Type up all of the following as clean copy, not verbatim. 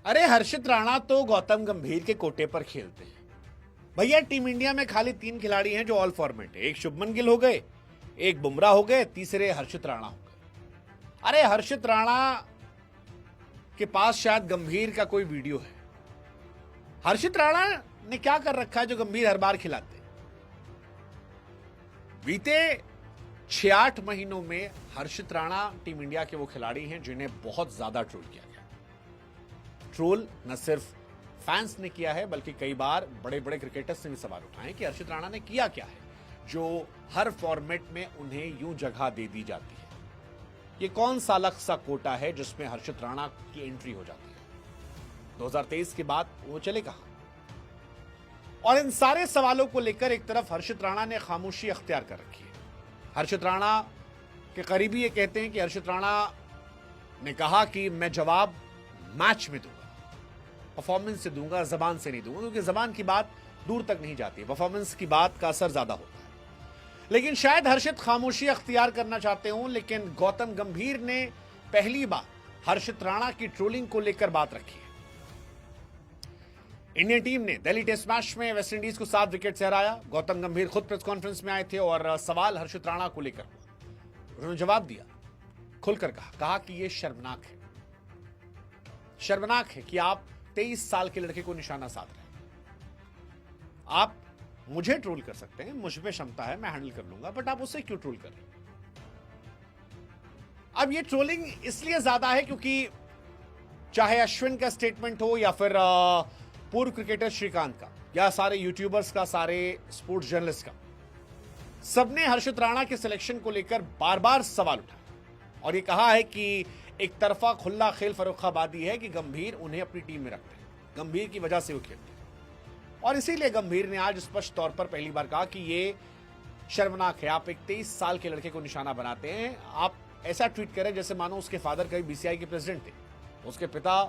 अरे हर्षित राणा तो गौतम गंभीर के कोटे पर खेलते हैं भैया। टीम इंडिया में खाली 3 खिलाड़ी हैं जो ऑल फॉर्मेट है। एक शुभमन गिल हो गए, एक बुमराह हो गए, तीसरे हर्षित राणा हो गए। अरे हर्षित राणा के पास शायद गंभीर का कोई वीडियो है। हर्षित राणा ने क्या कर रखा है जो गंभीर हर बार खिलाते हैं। बीते 6-8 महीनों में हर्षित राणा टीम इंडिया के वो खिलाड़ी हैं जिन्हें बहुत ज्यादा ट्रोल किया गया। ट्रोल न सिर्फ फैंस ने किया है बल्कि कई बार बड़े बड़े क्रिकेटर्स ने भी सवाल उठाए कि हर्षित राणा ने किया क्या है जो हर फॉर्मेट में उन्हें यूं जगह दे दी जाती है। ये कौन सा अलग सा कोटा है जिसमें हर्षित राणा की एंट्री हो जाती है। 2023 के बाद वो चले कहां। और इन सारे सवालों को लेकर एक तरफ हर्षित राणा ने खामोशी अख्तियार कर रखी है। हर्षित राणा के करीबी ये कहते हैं कि हर्षित राणा ने कहा कि मैं जवाब मैच में दूंगा, परफॉर्मेंस से दूंगा, जबान से नहीं दूंगा, क्योंकि जबान की बात दूर तक नहीं जाती, परफॉर्मेंस की बात का असर ज्यादा होता है। लेकिन शायद हर्षित खामोशी अख्तियार करना चाहते हों, लेकिन गौतम गंभीर ने पहली बार हर्षित राणा की ट्रोलिंग को लेकर बात रखी है। इंडियन टीम ने दिल्ली टेस्ट मैच में वेस्टइंडीज को 7 विकेट से हराया। गौतम गंभीर खुद प्रेस कॉन्फ्रेंस में आए थे और सवाल हर्षित राणा को लेकर हुआ। उन्होंने जवाब दिया, खुलकर कहा कि यह शर्मनाक है, शर्मनाक है कि आप 23 साल के लड़के को निशाना साध रहे हैं। आप मुझे ट्रोल कर सकते हैं, मुझ में क्षमता है, मैं हैंडल कर लूंगा, बट आप उससे क्यों ट्रोल कर रहे हैं। अब ये ट्रोलिंग इसलिए ज्यादा है क्योंकि चाहे अश्विन का स्टेटमेंट हो या फिर पूर्व क्रिकेटर श्रीकांत का या सारे यूट्यूबर्स का, सारे स्पोर्ट्स जर्नलिस्ट का, सबने हर्षित राणा के सिलेक्शन को लेकर बार बार सवाल उठाया और ये कहा है कि एक तरफा खुला खेल फर्रुखाबादी है कि गंभीर उन्हें अपनी टीम में रखते हैं, गंभीर की वजह से वो खेलते हैं। और इसीलिए गंभीर ने आज स्पष्ट तौर पर पहली बार कहा कि ये शर्मनाक है, आप एक 23 साल के लड़के को निशाना बनाते हैं। आप ऐसा ट्वीट करें जैसे मानो उसके फादर कभी बीसीआई के प्रेसिडेंट थे, उसके पिता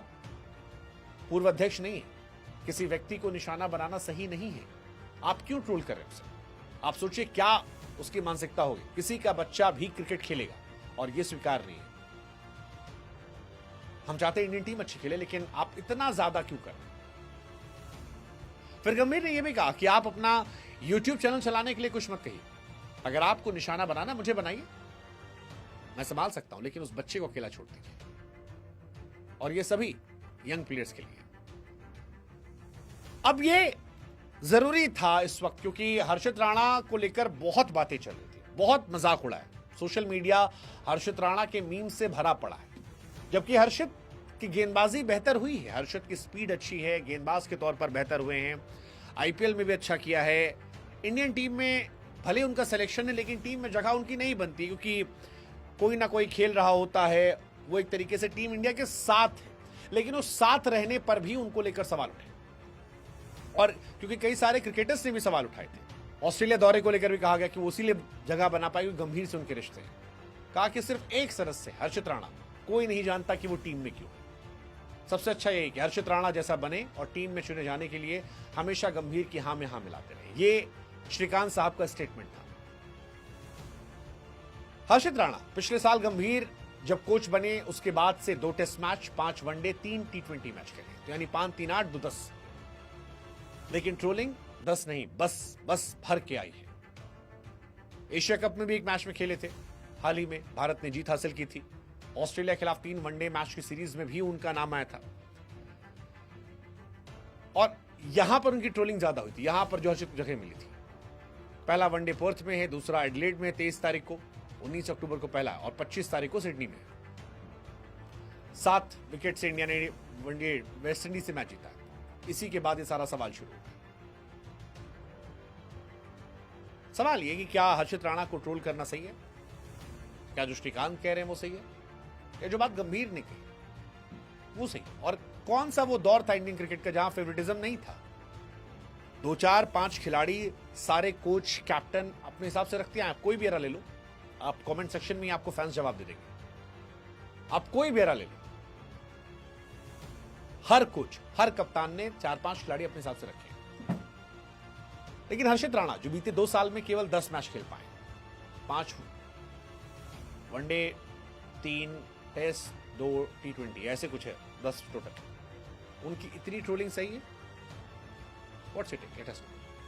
पूर्व अध्यक्ष नहीं है। किसी व्यक्ति को निशाना बनाना सही नहीं है। आप क्यों ट्रोल कर रहे हैं उसे। आप सोचिए क्या उसकी मानसिकता होगी। किसी का बच्चा भी क्रिकेट खेलेगा और यह स्वीकार नहीं है। हम चाहते हैं इंडियन टीम अच्छी खेले, लेकिन आप इतना ज्यादा क्यों कर रहे हैं। फिर गंभीर ने यह भी कहा कि आप अपना यूट्यूब चैनल चलाने के लिए कुछ मत कहिए। अगर आपको निशाना बनाना, मुझे बनाइए, मैं संभाल सकता हूं, लेकिन उस बच्चे को अकेला छोड़ दीजिए। और ये सभी यंग प्लेयर्स के लिए। अब ये जरूरी था इस वक्त, क्योंकि हर्षित राणा को लेकर बहुत बातें चल रही थी, बहुत मजाक उड़ा है। सोशल मीडिया हर्षित राणा के मीम से भरा पड़ा है। जबकि हर्षित की गेंदबाजी बेहतर हुई है, हर्षित की स्पीड अच्छी है, गेंदबाज के तौर पर बेहतर हुए हैं, आईपीएल में भी अच्छा किया है। इंडियन टीम में भले उनका सिलेक्शन है, लेकिन टीम में जगह उनकी नहीं बनती, क्योंकि कोई ना कोई खेल रहा होता है। वो एक तरीके से टीम इंडिया के साथ है, लेकिन उस साथ रहने पर भी उनको लेकर सवाल उठे। और क्योंकि कई सारे क्रिकेटर्स ने भी सवाल उठाए थे। ऑस्ट्रेलिया दौरे को लेकर भी कहा गया कि वो इसीलिए जगह बना पाएगी गंभीर से उनके रिश्ते हैं। कहा कि सिर्फ एक सदस्य हर्षित राणा, कोई नहीं जानता कि वो टीम में क्यों। सबसे अच्छा यही कि हर्षित राणा जैसा बने और टीम में चुने जाने के लिए हमेशा गंभीर की हां में हां मिलाते रहे। ये श्रीकांत साहब का स्टेटमेंट था। हर्षित राणा पिछले साल गंभीर जब कोच बने उसके बाद से 2 test match, 5 one day, 3 T20 match खेले, तो यानी 5, 3, 8, 2, 10। लेकिन ट्रोलिंग 10 नहीं, बस भर के आई है। एशिया कप में भी एक मैच में खेले थे, हाल ही में भारत ने जीत हासिल की थी। ऑस्ट्रेलिया के खिलाफ 3 वनडे मैच की सीरीज में भी उनका नाम आया था। और यहां पर उनकी ट्रोलिंग ज्यादा हुई थी, यहां पर जो हर्षित जगह मिली थी। पहला वनडे पर्थ में है, दूसरा एडिलेड में 23 तारीख को, 19 अक्टूबर को पहला, और 25 तारीख को सिडनी में। 7 विकेट से इंडिया ने वनडे वेस्ट इंडीज से मैच जीता। इसी के बाद ये सारा सवाल शुरू हुआ। सवाल ये कि क्या हर्षित राणा को ट्रोल करना सही है, क्या जो श्रीकांत कह रहे हैं वो सही है, या जो बात गंभीर ने कही वो सही है। और कौन सा वो दौर था इंडियन क्रिकेट का जहां फेवरेटिज्म नहीं था। 2, 4, 5 खिलाड़ी, सारे कोच, कैप्टन अपने हिसाब से रखते हैं। आप कोई भी एरा ले लो, आप कमेंट सेक्शन में आपको फैंस जवाब दे देंगे। आप कोई भी एरा ले लो, हर कोच, हर कप्तान ने 4-5 खिलाड़ी अपने हिसाब से रखे। लेकिन हर्षित राणा जो बीते 2 साल में केवल 10 मैच खेल पाए, 5 वनडे, 3 टेस्ट, 2 T20, ऐसे कुछ है, 10 टोटल। उनकी इतनी ट्रोलिंग सही है? What's it? Let us know.